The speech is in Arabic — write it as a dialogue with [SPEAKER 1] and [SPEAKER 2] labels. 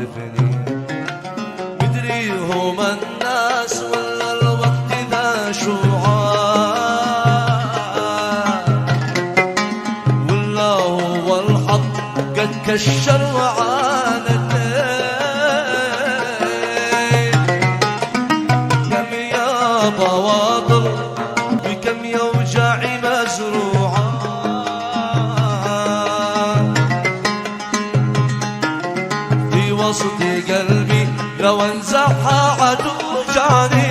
[SPEAKER 1] خالفني. مدري هم الناس ولا الوقت ذا شوعان، ولا هو الحق قد كشر وعانتين. كم يا بواطل بكم يا وجاعي مزروعة، في وسط قلبي لو انزعها عدو جاني.